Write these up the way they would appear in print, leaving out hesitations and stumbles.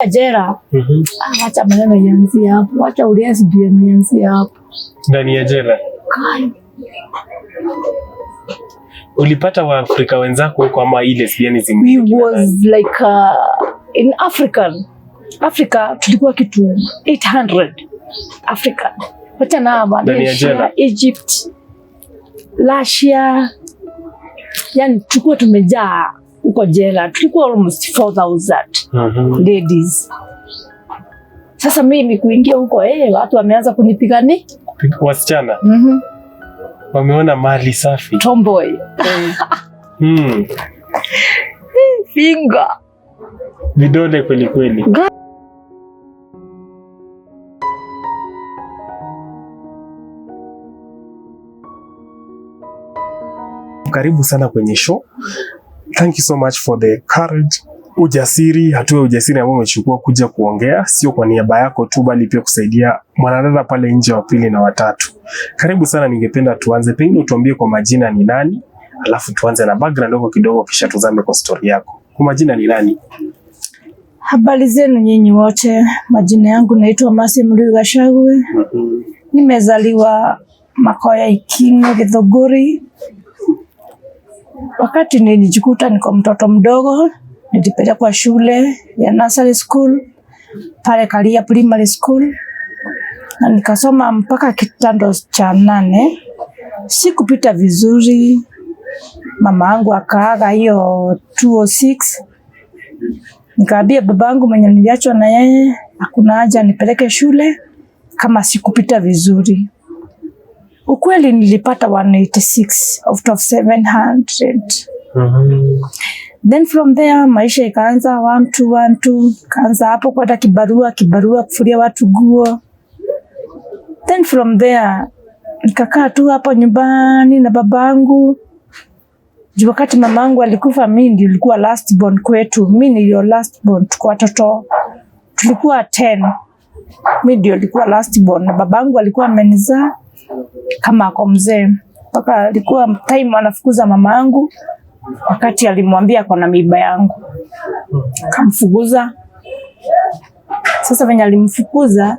jela. Acha maneno yanzi hapo. Acha uliasi bia yanzi hapo. Ndani ya jela. Ulipata Waafrika wenzako huko ama ile lesbian zingine? We was like in Africa tulikuwa kitu 800 Africa. Wacha na Malaysia, Egypt, Russia. Yani tulikuwa tumejaa huko jela. Tulikuwa almost 4,000 ladies. Sasa mimi kuingia huko watu wameanza kunipigania. Wasichana? Wameona mali safi. Tomboy. Finger. Vidole kweli kweli. Karibu sana kwenye show. Thank you so much for the courage, ujasiri, hatua ujasiri ambao umechukua kuja kuongea, sio kwa niaba yako tu bali pia kusaidia mwanadada pale nje wa pili na watatu. Karibu sana, ningependa tuanze, pengine utuambie kwa majina ni nani, alafu tuanze na background yako kidogo kisha tuzame kwa story yako. Kwa majina ni nani? Habari zenu nyinyi wote. Majina yangu naitwa Mercy Muriuki Gachagua. Nimezaliwa Makoya Ikingo, Githunguri. Wakati nilijikuta niko mtoto mdogo, nilipelekwa shule ya nursery school pale Kalia Primary School na nikasoma mpaka kitando cha 8. Sikupita vizuri. Mama yangu akaaga hiyo 2006. Nikaambia babangu mwenye niliachwa na yeye hakuna haja nipeleke shule kama sikupita vizuri. Ukweli nilipata 186 out of 700. Then from there maisha ikaanza 1-2. Kaanza hapo kwenda kibarua kufuria watu nguo. Then from there nikakaa tu hapo nyumbani na babangu. Wakati mamangu alikufa, mimi nilikuwa last born kwetu. Mimi nilio last born, kwa watoto tulikuwa 10. Mimi ndio nilikuwa last born na babangu alikuwa amenizaa kama ako mzee. Mpaka alikuwa time anafukuza mamangu wakati alimwambia ako na mimba yangu. Kamfukuza. Sasa venye alimfukuza,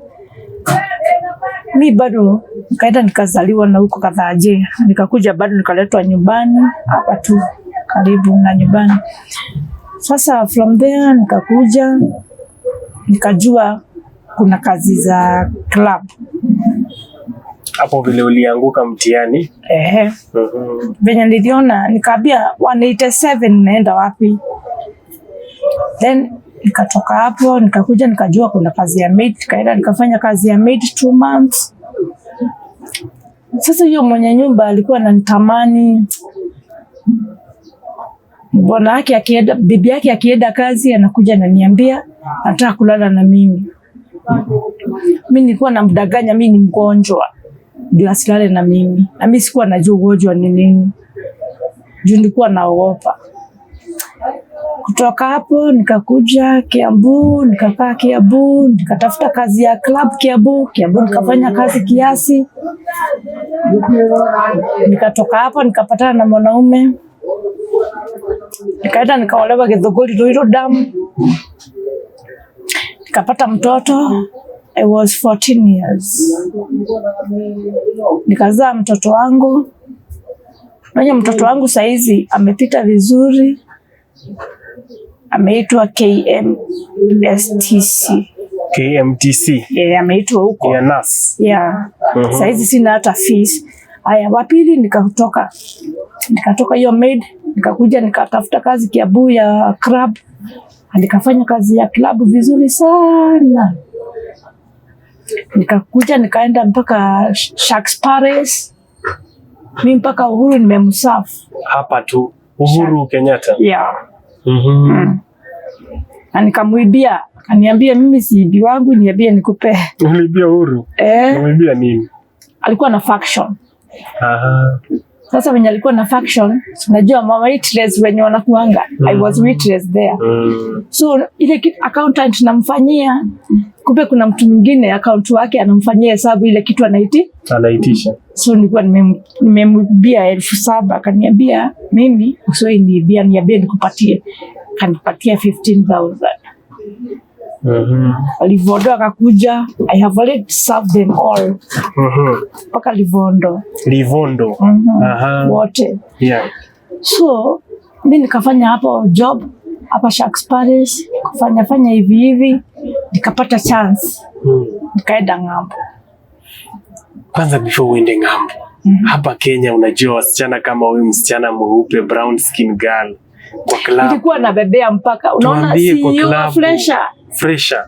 mimi bado nikaenda nikazaliwa na huko Kadhaje. Nikakuja bado nikaletwa nyumbani hapa tu karibu na nyumbani. Sasa from there nikakuja nikajua kuna kazi za club. Hapo vile ulianguka mtihani? Venye niliona nikaambia 187 naenda wapi? Then nikatoka hapo nikakuja nikajua kuna kazi ya maid, kaenda nikafanya kazi ya maid 2 months. Sasa hiyo mwenye nyumba alikuwa ananitamani. Bwana yake akienda, bibi yake akienda kazi anakuja ananiambia nataka kulala na mimi. Mimi nilikuwa namdanganya mimi ni mgonjwa ndio asilale na mimi. Na mimi sikuwa najua ugonjwa ni nini. Juu nilikuwa naogopa. Kutoka hapo nikakuja Kiambu, nikakaa Kiambu, nikatafuta kazi ya club Kiambu nikafanya kazi kiasi. Nikatoka hapo nikapatana na mwanaume. Nikaenda nikaolewa Githunguri Ruiru Dam. Nikapata mtoto. I was 14 years. Nikazaa mtoto wangu. Mwenye mtoto wangu saizi amepita vizuri. Ameitwa KMTC. KMTC? Yeah, ameitwa huko. Ya nurse? Yeah. Saizi sina hata fees. Haya, wapili nikatoka hiyo maid. Nikakuja nikatafuta kazi Kiambu ya club. Nikafanya kazi ya club vizuri sana. Nikakuja nikaenda mpaka Sharks Paris. Mimi mpaka Uhuru nimemsafu. Hapa tu Uhuru Kenyatta? Yeah. Na nikamuibia, akaniambia mimi si ibi wangu, niambie nikupe. Uliibia Uhuru? Uliibia nini? Alikuwa na faction. Sasa wenye alikuwa na faction, unajua mama waitress wenye wanakuanga. I was waitress there. So ile accountant namfanyia, kumbe kuna mtu mwingine account wake anamfanyia hesabu ile kitu anaitisha. So nilikuwa nimemwibia 7,000, akaniambia mimi usoi niibia, niambie nikupatie. Kanipatia 15,000. Livondo akakuja, I have already served them all. Paka Livondo. Wote. Yeah. So mimi nikafanya hapo job hapa Sharks Palace, kufanya hivi nikapata chance. Nikaenda ng'ambo. Kwanza before uende ng'ambo. Hapa Kenya unajua wasichana kama huyu msichana mweupe brown skin girl kwa club. Nilikuwa nabebea mpaka unaona CEO Fresha.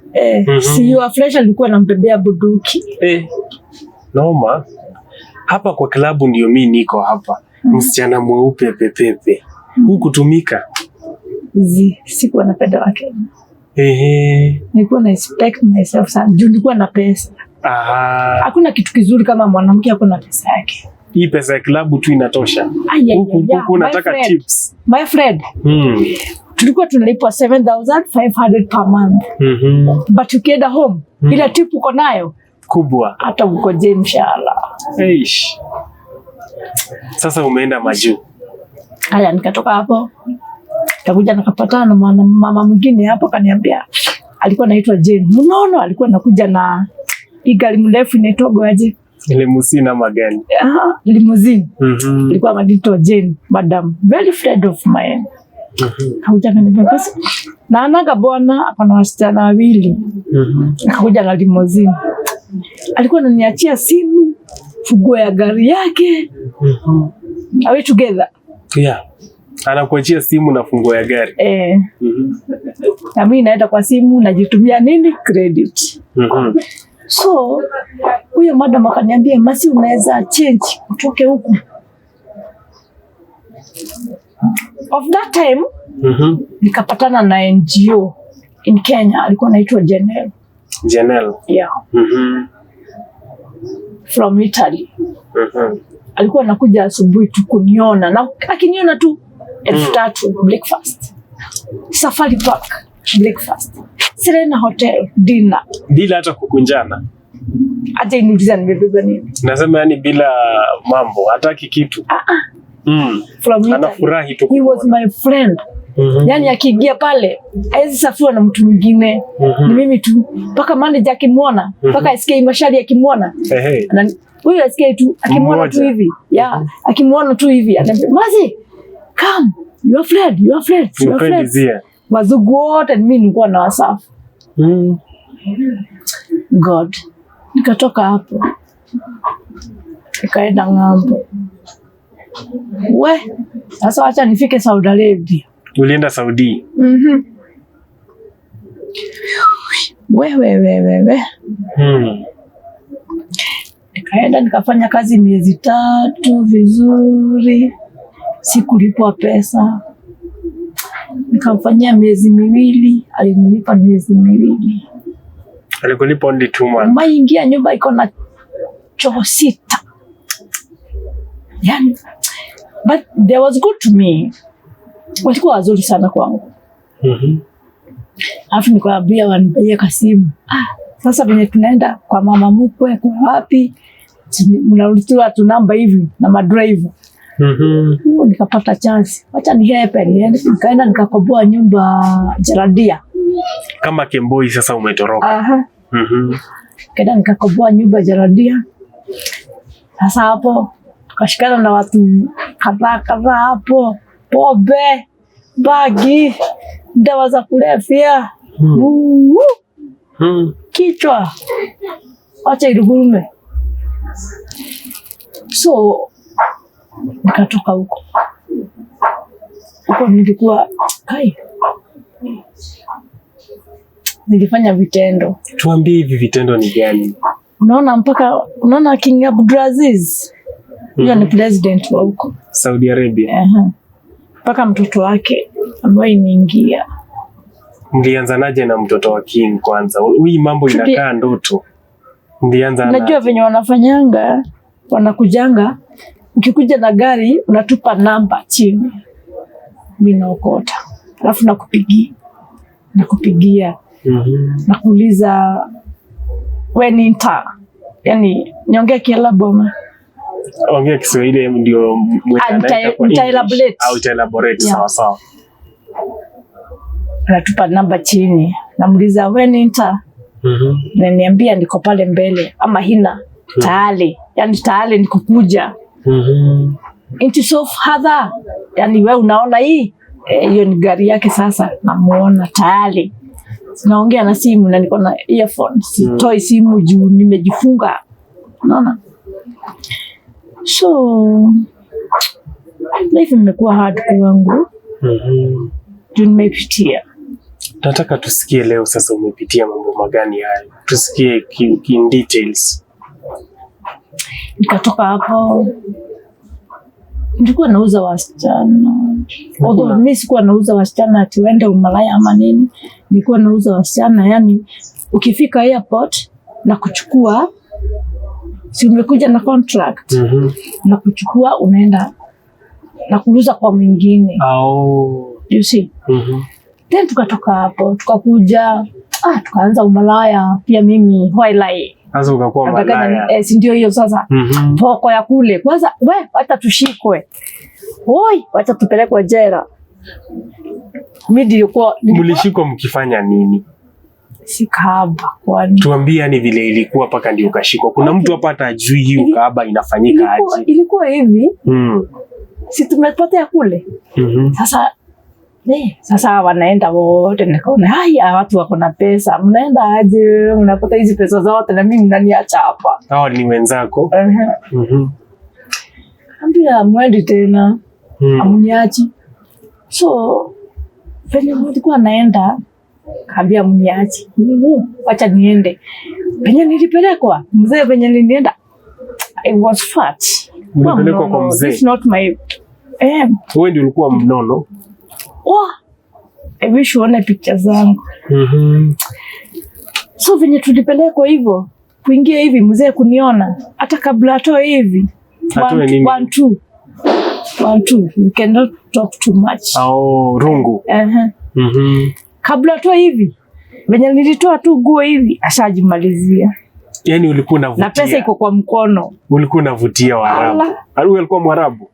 CEO Fresha nilikuwa nambebea bunduki. Noma. Hapa kwa klabu ndio mimi niko hapa. Msichana mweupe pepepe. Hukutumika. Sikuwa napenda wake. Nilikuwa na expect myself sana. Juu nilikuwa na pesa. Hakuna kitu kizuri kama mwanamke ako na pesa yake. Hii pesa ya klabu tu inatosha. Huku unataka tips. My friend. Tulikuwa tunalipwa 7,500 per month. But ukienda home, ile tip uko nayo kubwa. Hata ukoje mshahara. Sasa umeenda majuu. Haya nikatoka hapo. Nikakuja nikapatana na mama mwingine hapo kaniambia alikuwa anaitwa Jane. Unaona alikuwa anakuja na gari mrefu inaitwa aje? Limousine ama gani? Limousine. Alikuwa anaitwa Jane, madam, very friend of mine. Akakuja kaniambia basi na anaga bwana akona wasichana wawili. Akakuja na limousine. Alikuwa ananiachia simu, funguo ya gari yake. Are we together? Yeah. Anakuachia simu na funguo ya gari. Na mimi naenda kwa simu najitumia nini? Credit. So huyo madam akaniambia Masi, unaweza change utoke huku. Of that time nikapatana na NGO in Kenya alikuwa anaitwa Janelle. Yeah. From Italy. Alikuwa anakuja asubuhi tu kuniona na akiniona tu 3,000 breakfast. Safari Park breakfast. Serena Hotel dinner. Bila hata kukunjana. Hata inuliza nimebeba nini. Nasema yani bila mambo, hataki kitu. From Italy. Anafurahi tu. He was my friend. Yani akiingia pale, haizi safiwa na mtu mwingine. Ni mimi tu. Paka manager akimwona, paka SK Mashari akimwona. Huyo SK tu akimwona tu hivi. Yeah, akimwona tu hivi. Anambia, "Masi, come. Your friend is here." Wazungu wote mimi nilikuwa na wasafu. God. Nikatoka hapo. Nikaenda ng'ambo. Sasa acha nifike Saudi Arabia. Ulienda Saudi? Nikaenda nikafanya kazi miezi 3 vizuri. Sikulipwa pesa. Nikamfanyia miezi 2, alinilipa miezi 2. Alikulipa only 2 months. Maingia nyumba iko na choo 6. Yani, but they was good to me. Walikuwa wazuri sana kwangu. Alafu nikawaambia wanipe kasimu. Sasa venye tunaenda kwa mama mkwe kwa wapi? Mnaulizwa tu namba hivi na madrive. Nikapata chance. Acha ni hepe nikaenda nikakoboa nyumba Jaradia. Kama Kemboi sasa umetoroka. Kaenda nikakoboa nyumba Jaradia. Sasa hapo tukashikana na watu kadhaa hapo. Pombe, bagi, dawa za kulevya. Kichwa. Acha irugurume. So nikatoka huko. Nilikuwa nilifanya vitendo. Tuambie hivi vitendo ni gani? Unaona King Abdulaziz. Yeye ni president wa huko Saudi Arabia. Mpaka mtoto wake ambaye inaingia. Mlianzanaje na mtoto wa King kwanza? Hii mambo inakaa ndoto. Mlianza na unajua venye wanafanyanga, wanakujanga, ukikuja na gari unatupa namba chini. Mimi naokota. Alafu nakupigia. Nakuuliza wewe ni nta. Yaani niongea Kiarabu. Ongea Kiswahili ndio elaborate. Sawa. Anatupa namba chini. namuuliza when enter. Na niambia niko pale mbele ama hina tayari, yani tayari niko kuja. Into so further, yani wewe unaona hii hiyo ni gari yake. Sasa namuona tayari, naongea na simu na niko na earphones, sitoi simu juu nimejifunga, unaona. So life imekuwa hard kwangu. Juu nimepitia. Nataka tusikie leo sasa umepitia mambo magani hayo. Tusikie in details. Nikatoka hapo, nilikuwa nauza wasichana. Although mimi sikuwa nauza wasichana ati wende umalaya ama nini. Nilikuwa nauza wasichana, yani ukifika airport na kuchukua, si umekuja na contract, na kuchukua unaenda na kuuza kwa mwingine. You see? Then tukatoka hapo, tukakuja, tukaanza umalaya pia mimi Hoilai. Sasa ukakuwa malaya. Si ndio hiyo sasa. Poko ya kule. Kwanza wacha tushikwe. Oi, wacha tupelekwe jela. Mimi nilikuwa mlishikwa mkifanya nini? Sikaba kwani. Tuambie yani vile ilikuwa paka ndio ukashikwa. Kuna mtu hapa hata ajui hiyo kaaba inafanyika aje. Ilikuwa hivi. Si tumepotea kule. Sasa wanaenda wote, nikaona haya watu wako na pesa, mnaenda aje, mnapata hizi pesa zote na mimi mnaniacha hapa. Hao ni wenzako? Ambia mwendi tena, amuniachi. So penye nilikuwa naenda, kaambia mniachi. Wacha niende. Penye nilipelekwa, mzee penye nilienda, I was fat. Nilipelekwa kwa mzee. It's not my wewe ndio ulikuwa mnono. I wish uone picha zangu. So venye tulipelekwa hivyo, kuingia hivi mzee kuniona, hata kabla atoe hivi. 1 2. You cannot talk too much. Rungu. Kabla atoe hivi, venye nilitoa tu guo hivi, ashajimalizia. Yani ulikuwa unavutia. Na pesa iko kwa mkono. Ulikuwa unavutia Waarabu. Wewe ulikuwa Mwarabu?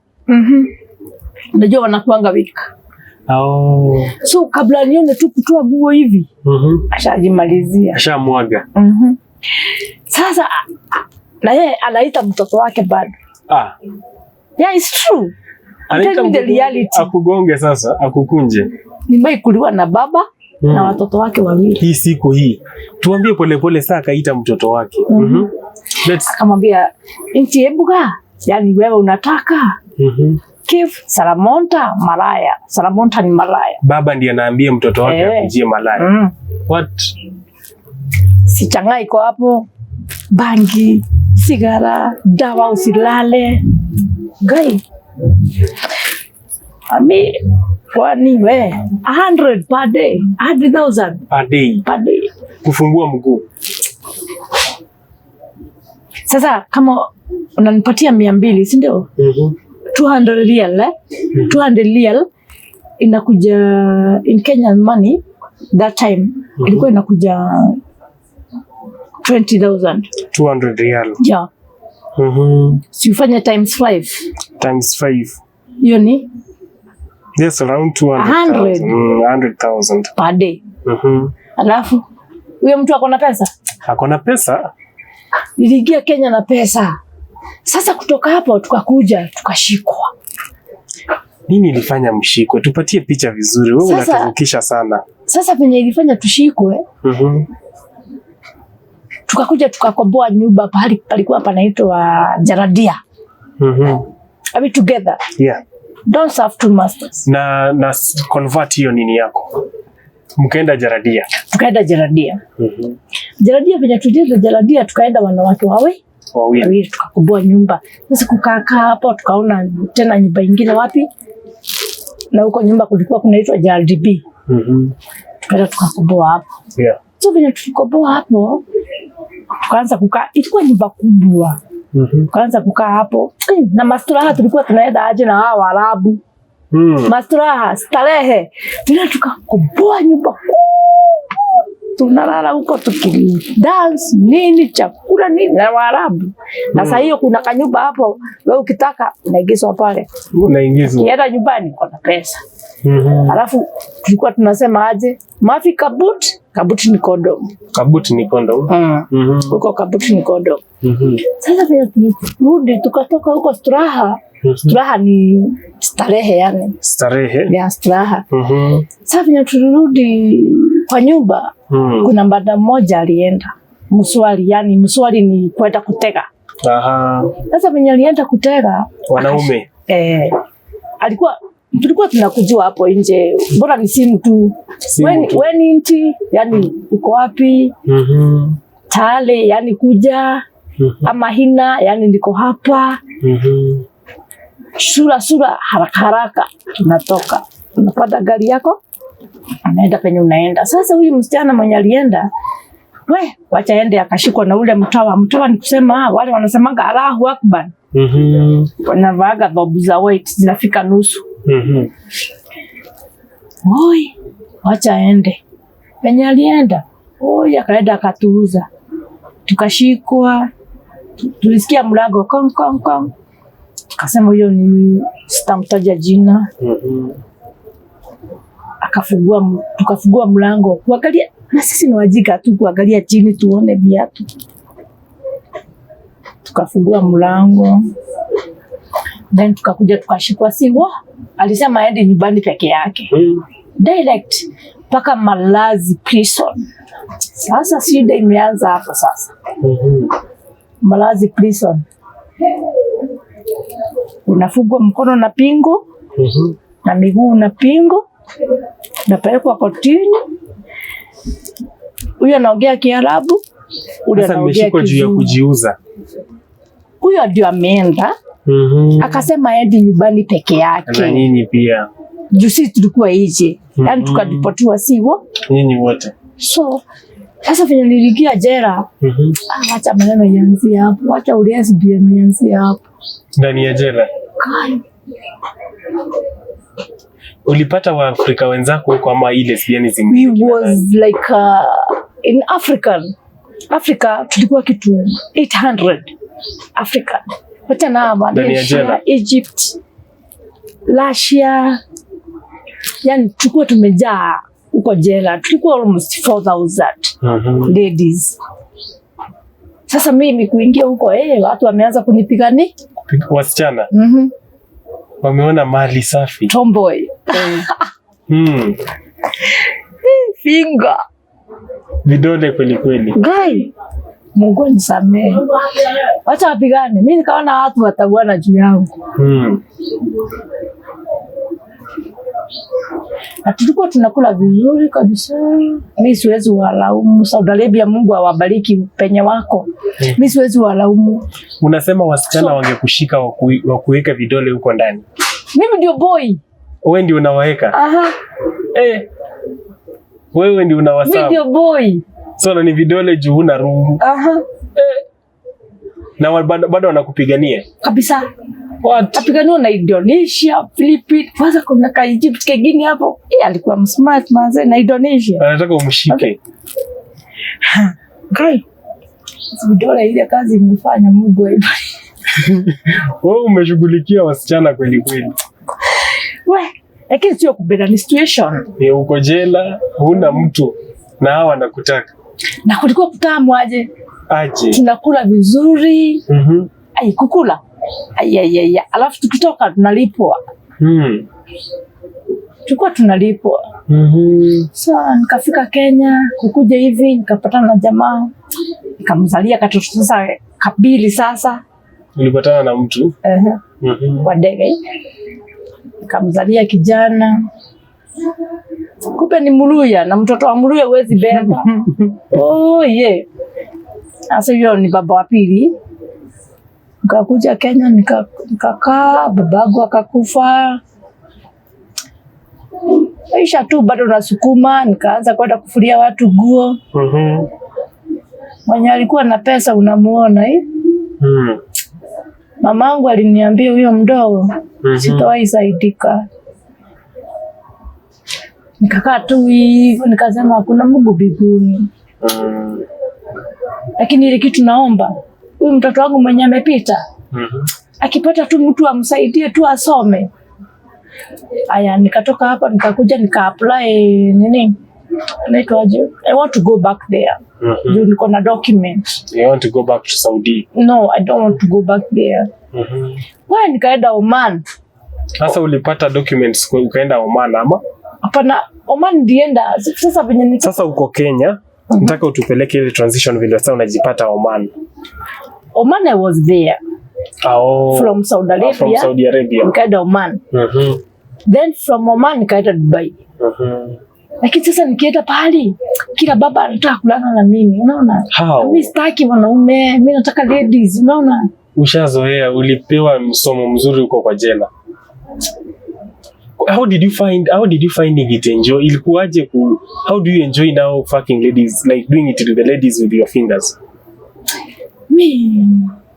Unajua wanakuanga wika. So kabla nione tu kutoa guo hivi, ashajimalizia. Ashamwaga. Sasa na yeye anaita mtoto wake bado. Yeah, it's true. Anaita the reality. Akugonge sasa, akukunje. Nimeikuliwa na baba na watoto wake wawili. Hii siku hii. Tuambie polepole saa akaita mtoto wake. Akamwambia, "Inti ebuga, yani wewe unataka?" Kif Salamonta malaya. Salamonta ni malaya. Baba ndiye anaambia mtoto wake akujie malaya. What? Sichanga iko hapo. Bangi, sigara, dawa usilale. Gai. Ami kwani we 100 per day, 100,000 per day. Kufungua mguu. Sasa kama unanipatia 200, si ndio? 200 real, 200 real inakuja in Kenyan money that time ilikuwa inakuja 20,000. 200 real. Yeah. Si ufanye times 5. Times 5. Hiyo ni? Yes, around 100,000 per day. Alafu huyo mtu akona pesa? Akona pesa? Niliingia Kenya na pesa. Sasa kutoka hapo tukakuja tukashikwa. Nini ilifanya mshikwe? Tupatie picha vizuri. Wewe unatuvukisha sana. Sasa penye ilifanya tushikwe, tukakuja tukakomboa nyumba pahali palikuwa panaitwa Jaradia. Are we together? Yeah. Don't serve two masters. Na convert hiyo nini yako. Mkaenda Jaradia. Tukaenda Jaradia. Jaradia penye tulienda Jaradia tukaenda wanawake wawili tukakomboa nyumba. Sasa kukaa hapo tukaona tena nyumba nyingine wapi? Na huko nyumba kulikuwa kunaitwa JRDB. Tukaenda tukakomboa hapo. Yeah. So venye tulikomboa hapo tukaanza kukaa, ilikuwa nyumba kubwa. Tukaanza kukaa hapo. Na masturaha tulikuwa tunaenda aje na hao Waarabu. Masturaha, starehe. Tunaenda tukakomboa nyumba kubwa. Tunalala huko tukidance nini, chakula nini na Waarabu. Na sasa hiyo kuna kanyumba hapo, wewe ukitaka unaingizwa pale. Unaingizwa. Kienda nyumbani kuna pesa. Alafu tulikuwa tunasema aje? Mafi kabut ni condom. Kabut ni condom. Huko kabut ni condom. Sasa vile tulirudi tukatoka huko Straha. Straha ni starehe yani. Starehe. Ya Straha. Sasa vile tulirudi kwa nyumba, kuna mbada mmoja alienda mswali, yani mswali ni kwenda kutega. Sasa vile alienda kutega wanaume. Tulikuwa tunakujua hapo nje. Bora ni simu tu. Weni nti, yani uko wapi? Tale, yani kuja. Ama hina, yani niko hapa. Sura haraka tunatoka. Unapata gari yako, unaenda penye unaenda. Sasa huyu msichana mwenye alienda, wacha ende akashikwa na ule mtawa. Mtawa ni kusema wale wanasemanga Allahu Akbar. Wanavaaga bobu za white zinafika nusu. Wacha ende. Penye alienda, akaenda akatuuza. Tukashikwa. Tulisikia mlango kong kong kong. Tukasema huyo ni sitamtaja jina. Tukafungua mlango. Kuangalia, na sisi ni wajika tu kuangalia chini tuone viatu. Tukafungua mlango. Then tukakuja tukashikwa siwa. Alisema aende nyumbani peke yake. Direct paka Malazi prison. Sasa shida imeanza hapo sasa. Malazi prison. Unafungwa mkono na pingo. Na miguu na pingo. Napelekwa kotini. Huyo anaongea Kiarabu. Ule anaongea juu ya kujiuza. Huyo ndio ameenda. Akasema aende nyumbani peke yake. Na nyinyi pia. Juu sisi tulikuwa nje. Yani tukadipotiwa siwo. Nyinyi wote. So sasa vile niliingia jela. Wacha maneno yanzie hapo. Wacha lesbian yanzie hapo. Ndani ya jela. Ulipata Waafrika wenzako huko ama ile lesbian zingine? We was like in Africa tulikuwa kitu 800 Africa. Wacha na Malaysia, Egypt, Russia. Yani tulikuwa tumejaa huko jela. Tulikuwa almost 4,000 ladies. Sasa mimi kuingia huko watu wameanza kunipigania. Wasichana? Wameona mali safi. Tomboy. Finger. Vidole kweli. Guy. Mungu nisamehe. Wacha wapigane. Mimi nikaona watu watabuana juu yangu. Na tulikuwa tunakula vizuri kabisa. Mimi siwezi walaumu. Saudi Arabia, Mungu awabariki penye wako. Mimi siwezi walaumu. Unasema wasichana wangekushika wakuweka vidole huko ndani. Mimi ndio boy. Wewe ndio unawaweka? Wewe ndio unawasawa. Mimi ndio boy. So ni vidole juu huna rungu. Na bado wanakupigania? Kabisa. What? Apigania na Indonesia, Philippines, kwanza kuna ka Egypt kingine hapo. Alikuwa smart manze na Indonesia. Anataka umshike. Guy. Vidole ile kazi imefanya Mungu aiba. Wewe umeshughulikia wasichana kweli. Lakini sio kubeda, ni situation. Ni uko jela, huna mtu na hawa wanakutaka. Na kulikuwa kutamu aje. Tunakula vizuri. Kukula. Alafu tukitoka tunalipwa. Tulikuwa tunalipwa. So nikafika Kenya, kukuja hivi nikapatana na jamaa. Nikamzalia katoto sasa kabili sasa. Ulipatana na mtu? Kwa ndege. Nikamzalia kijana. Kumbe ni Muluya na mtoto wa Muluya huwezi beba. Sasa hiyo ni baba wa pili. Nikakuja Kenya nikakaa, babangu akakufa. Aisha tu bado nasukuma, nikaanza kwenda kufulia watu nguo. Mwenye alikuwa na pesa unamuona Mamangu aliniambia huyo mdogo sitawahi saidika. Nikakaa tu hivyo nikasema hakuna Mungu mbinguni. Lakini ile kitu naomba huyu mtoto wangu mwenye amepita akipata tu mtu amsaidie tu asome. Aya, nikatoka hapa nikakuja nika-apply nini? Naitwaje? I want to go back there. Juu niko na document. You want to go back to Saudi? No, I don't want to go back there. Wewe nikaenda Oman. Sasa ulipata documents ukaenda Oman ama? Hapana, Oman ndienda. Sasa venye sasa uko Kenya, nataka utupeleke ile transition vile sasa unajipata Oman. Oman I was there. From Saudi Arabia. From Saudi Arabia. Nikaenda Oman. Then from Oman nikaenda Dubai. Lakini sasa nikienda pahali kila baba anataka kulala na mimi, unaona? Mimi sitaki wanaume, mimi nataka ladies, unaona? Ushazoea, ulipewa msomo mzuri uko kwa jela. How did you find it enjoy? Ilikuwaje how do you enjoy now fucking ladies, like doing it to the ladies with your fingers?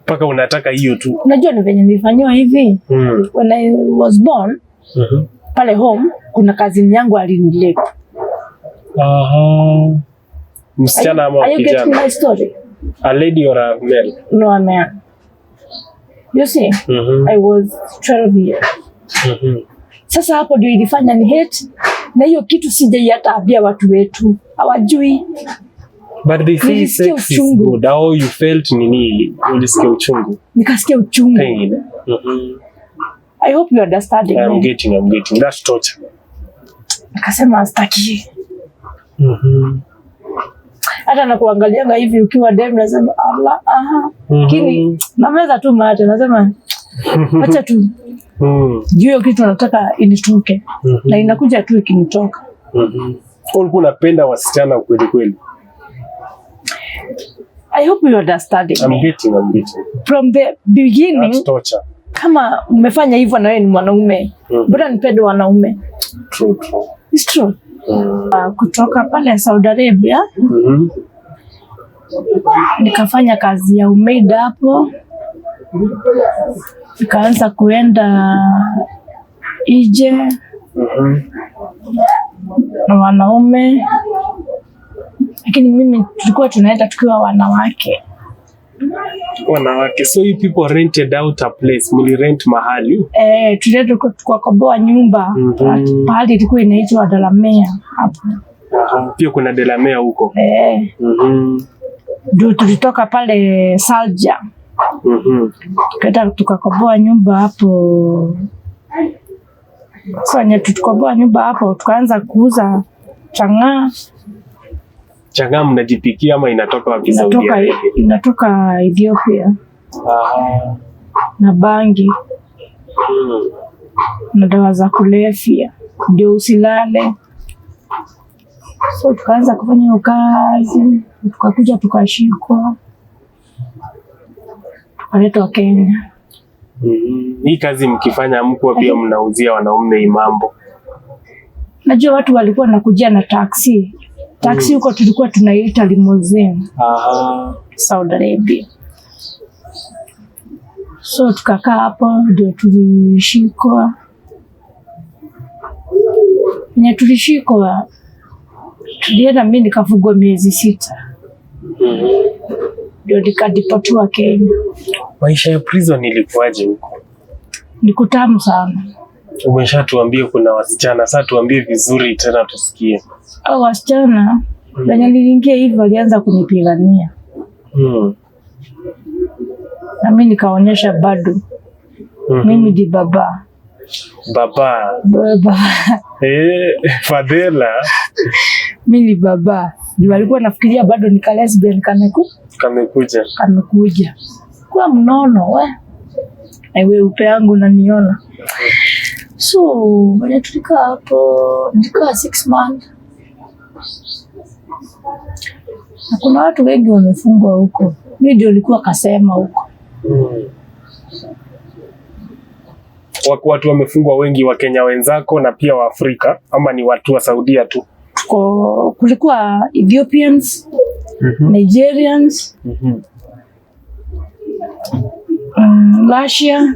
Paka unataka hiyo tu. Unajua ni venye nilifanywa hivi. When I was born, pale home kuna cousin yangu alinileta. Msichana ama kijana? Are you getting my story? A lady or a male? No, a man. You see, I was 12 years. Sasa hapo ndio ilifanya ni hate, na hiyo kitu sijaiata abia watu wetu. Hawajui. But they say sex is good. How you felt nini? Ulisikia uchungu? Nikasikia uchungu. Pain. I hope you understand. I'm getting. That's torture. Akasema astaki. Hata nakuangalianga hivi ukiwa dem nasema Allah, Kini nameza tu mate nasema acha tu. Juu kitu nataka initoke. Na inakuja tu ikinitoka. Ulikuwa unapenda wasichana kweli kweli? I hope you understand. I'm getting. From the beginning. That's torture. Kama umefanya hivyo na wewe ni mwanaume, bora nipende wanaume. True. It's true. Kutoka pale Saudi Arabia, nikafanya kazi ya umaid hapo. Nikaanza kuenda nje na wanaume, lakini mimi tulikuwa tunaenda tukiwa wanawake. So you people rented out a place, muli rent mahali? Tulienda tukakomboa nyumba, pahali ilikuwa inaitwa Delamere hapo. Pia kuna Delamere huko? Ndio tulitoka pale Salja. Tukakomboa nyumba hapo. Sasa tukakomboa nyumba hapo, tukaanza kuuza chang'aa. Chang'aa mnajipikia ama inatoka wapi Saudi Arabia? Inatoka Ethiopia. Na bangi. Na dawa za kulevya. Ndio usilale. So tukaanza kufanya kazi, tukakuja tukashikwa. Tukaletwa Kenya. Hii kazi mkifanya mko pia mnauzia wanaume mambo? Najua watu walikuwa nakujia na taxi. Taxi huko tulikuwa tunaita limousine. Saudi Arabia. So tukakaa hapo ndio tulishikwa. Wenye tulishikwa tulienda, mimi nikafungwa miezi 6. Ndio nikadipotiwa Kenya. Maisha ya prison ilikuwaje huko? Ni kutamu sana. Umeshatuambia kuna wasichana, sasa tuambie vizuri tena tusikie. Hao wasichana wenye niliingia hivi walianza kunipigania. Na mimi nikaonyesha bado. Mimi di baba. Fadela. Mimi ni baba. Ndio walikuwa nafikiria bado nika lesbian kamekuja. Kwa mnono wewe upe yangu unaniona. So wale tulikaa hapo, nilikaa 6 months. Na kuna watu wengi wamefungwa huko. Mimi ndio nilikuwa kasema huko. Watu wamefungwa wengi, wa Kenya wenzako na pia wa Afrika ama ni watu wa Saudia tu? Kulikuwa Ethiopians, Nigerians, Russia,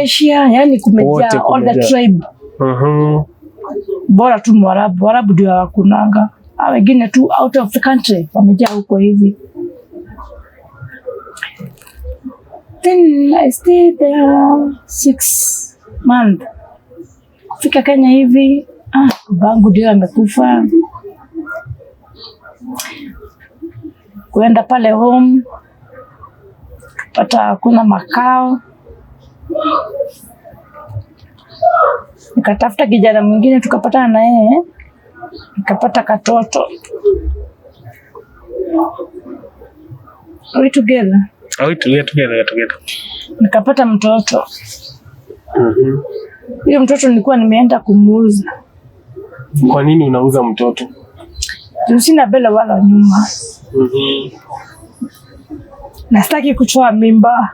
Asia, yani kumejaa all the tribe. Bora tu Warabu ndio hawakunanga. Wengine tu out of the country wamejaa huko hivi. Then I stayed there 6 months. Kufika Kenya hivi, babangu ndio amekufa. Kuenda pale home, pata hakuna makao. Nikatafuta kijana mwingine tukapatana na yeye. Nikapata katoto. Are we together? Together. Nikapata mtoto. Hiyo mtoto nilikuwa nimeenda kumuuza. Kwa nini unauza mtoto? Sina mbele wala nyuma. Na sitaki kutoa mimba.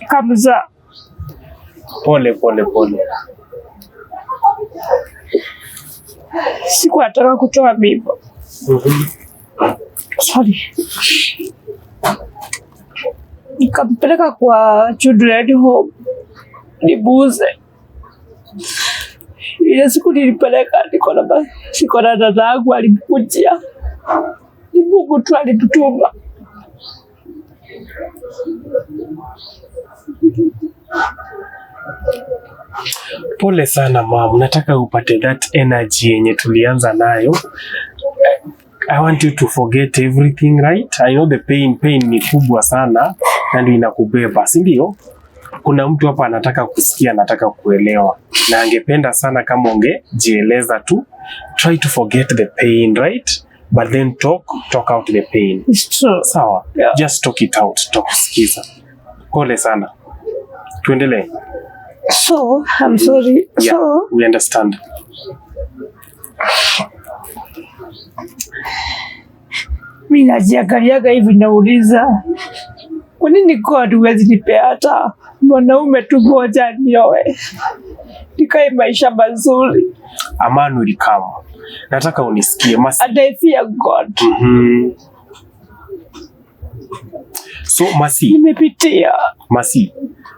Kamza. Pole. Sikuwataka kutoa mimba. Sorry. Nikampeleka kwa children home. Nibuze. Ile siku nilipeleka niko na dada yangu alikujia. Ni Mungu tu alitutuma. Pole sana mom, nataka upate that energy yenye tulianza nayo. I want you to forget everything, right? I know the pain ni kubwa sana na ndio inakubeba, si ndio? Kuna mtu hapa anataka kusikia, anataka kuelewa na angependa sana kama ungejieleza tu. Try to forget the pain, right? But then talk out the pain. It's true. Sawa? Yeah. Just talk it out, kusikiza. Pole sana. Tuendelee. So, I'm sorry. Yeah, So, we understand. mimi najiangaliaga hivi nauliza, kwa nini God huwezi nipea hata mwanaume tu mmoja nioe? Nikae maisha mazuri. Amani will come. Nataka unisikie Masi. And I fear God. So Masi. Nimepitia. Masi,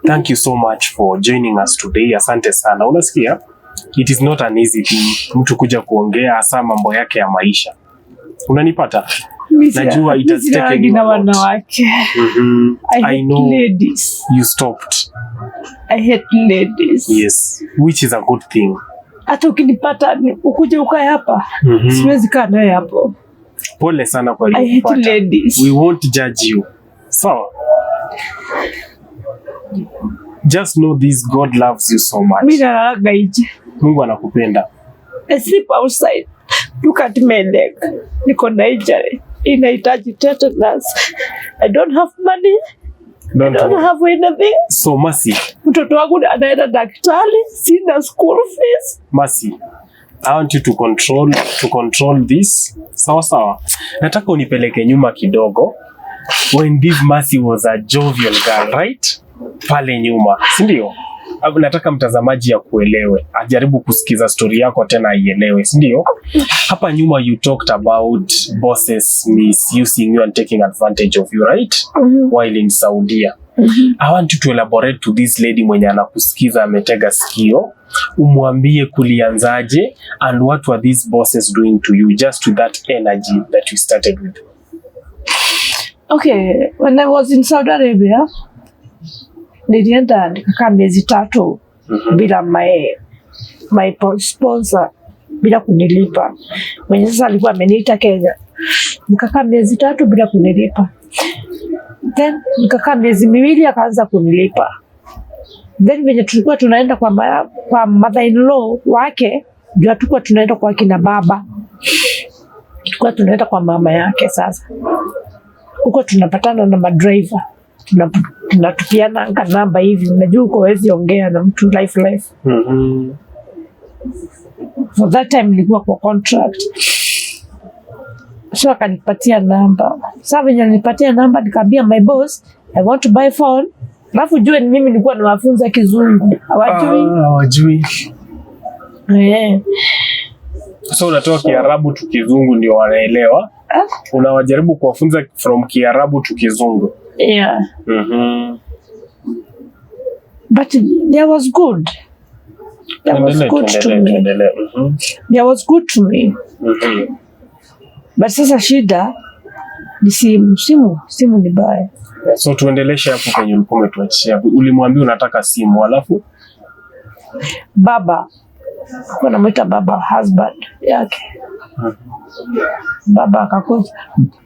thank you so much for joining us today. Asante sana. Unasikia? It is not an easy thing mtu kuja kuongea hasa mambo yake ya maisha. Unanipata? Najua it has taken you a lot. Wanawake. I know ladies. You stopped. I hate ladies. Yes, which is a good thing. Hata ukinipata ukuje ukae hapa, siwezi kaa naye hapo. Pole sana kwa I hate ladies. We won't judge you. So, just know this, God loves you so much. Mimi nalala nje. Mungu anakupenda. I sleep outside. Look at my leg. Niko na injury. Inahitaji tetanus. I don't have money. I don't have anything. So Masi. Mtoto wangu anaenda daktari. Sina school fees. Masi, I want you to control this. Sawa. Nataka unipeleke nyuma kidogo. When this Masi was a jovial girl, right? Pale nyuma, si ndio? Nataka mtazamaji ya kuelewe, ajaribu kusikiza story yako tena aielewe, si ndio? Hapa nyuma you talked about bosses misusing you and taking advantage of you, right? While in Saudi. I want you to elaborate to this lady mwenye anakusikiza ametega sikio. Umwambie kulianzaje and what were these bosses doing to you, just with that energy that you started with. Okay, when I was in Saudi Arabia, nilienda nikakaa miezi 3 bila my sponsor, bila kunilipa. Mwenye sasa alikuwa ameniita Kenya. Nikakaa miezi 3 bila kunilipa. Then nikakaa miezi 2 akaanza kunilipa. Then venye tulikuwa tunaenda kwa mother-in-law wake, ndio tulikuwa tunaenda kwa kina baba. Tulikuwa tunaenda kwa mama yake sasa. Huko tunapatana na madriver. Tunatupiana namba hivi, unajua uko hawezi ongea na mtu life. For that time nilikuwa kwa contract. So akanipatia namba. Sasa venye nilipatia namba nikamwambia my boss, I want to buy phone. Alafu jue ni mimi nilikuwa nawafunza Kizungu. Hawajui. So unatoa Kiarabu tu Kizungu ndio wanaelewa? Unawajaribu kuwafunza from Kiarabu to Kizungu? Yeah. But there was good. There was good to me. But sasa shida ni simu ni baya. So tuendeleshe hapo kwenye ulikuwa umetuachia. Ulimwambia unataka simu alafu? baba kwa namuita baba husband yake. Baba akakuja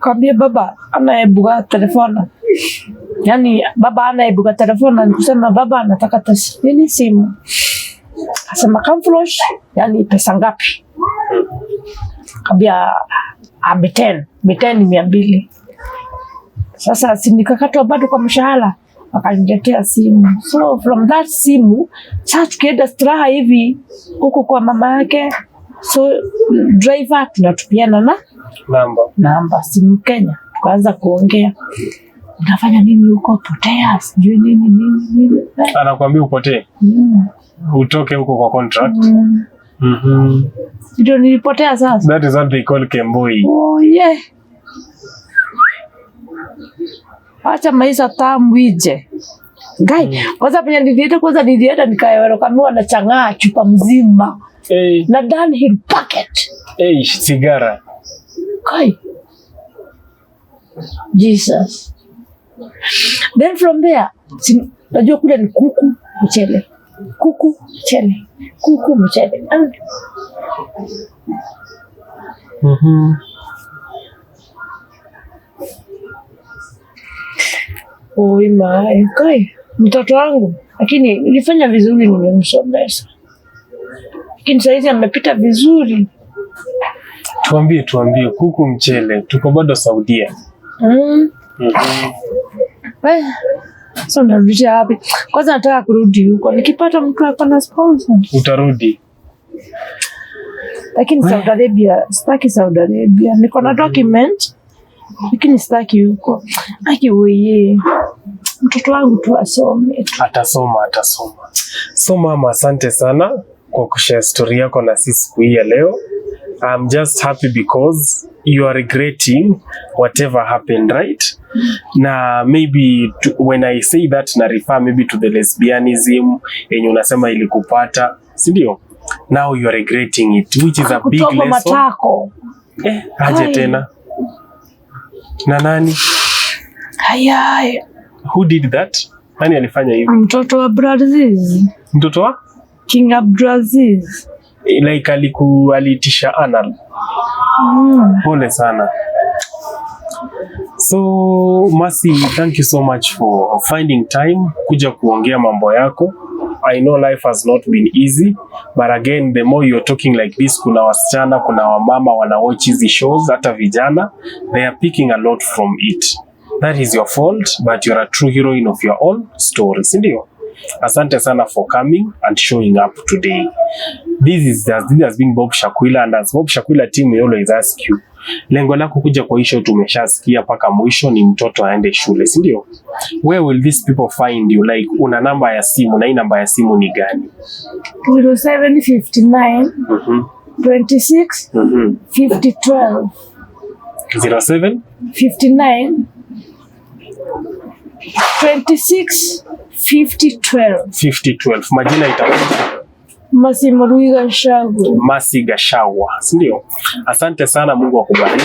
kaambia baba anaebuka telefoni. Yani baba anaebuka telefoni, nikusema baba anataka nini simu. Akasema kamflosh, yani pesa ngapi? Kaambia B10 200. Sasa sinikakatwa bado kwa mshahara, wakaniletea simu. So from that simu sasa tukienda straha hivi huko kwa mama yake, so driver tunatupiana na namba simu Kenya, tukaanza kuongea, unafanya nini huko, potea sijui nini. Anakuambia upotee utoke huko kwa contract. Ndio nilipotea sasa. That is what they call Kemboi. Oh yeah. Acha maisha tamu ije. Gai, kwanza penye nilienda nikaelewa kanua na chang'aa chupa mzima. Na Dunhill packet. Sigara. Gai. Jesus. Then from there, najua kule ni kuku mchele. Oi my kai, mtoto wangu, lakini nilifanya vizuri, nimemsomesha. Lakini saizi amepita vizuri. Tuambie kuku mchele, tuko bado Saudia. So narudi hapi. Kwanza nataka kurudi huko. Nikipata mtu akona sponsor. Utarudi. Lakini Saudi Arabia, sitaki Saudi Arabia. Niko na document. Lakini sitaki huko. Aki wewe. Mtoto wangu tu asome. Atasoma. So mama, asante sana kwa kushare story yako na sisi siku hii ya leo. I'm just happy because you are regretting whatever happened, right? Na maybe when I say that na refer maybe to the lesbianism yenye unasema ilikupata, si ndio? Now you are regretting it, which is a big lesson. Matako. Aje tena. Na nani? Hai. Who did that? Nani alifanya hivyo? Mtoto wa Brazil. Mtoto wa? King Abdulaziz. Like alitisha anal. Pole sana. So Mercy, thank you so much for finding time kuja kuongea mambo yako. I know life has not been easy, but again the more you're talking like this, kuna wasichana, kuna wamama wana watch hizi shows, hata vijana, they are picking a lot from it. That is your fault, but you're a true heroine of your own story, si ndio? Asante sana for coming and showing up today. This has been Bob Shakwila, and as Bob Shakwila team we always ask you, lengo lako kuja kwa hisho tumeshasikia paka mwisho ni mtoto aende shule, si ndio? Where will these people find you? Like una namba ya simu, na hii namba ya simu ni gani? 0759 26 5012 07 59 26 5012. Majina itakuwa Mercy Gashagwa, si ndio? Asante sana, Mungu akubariki.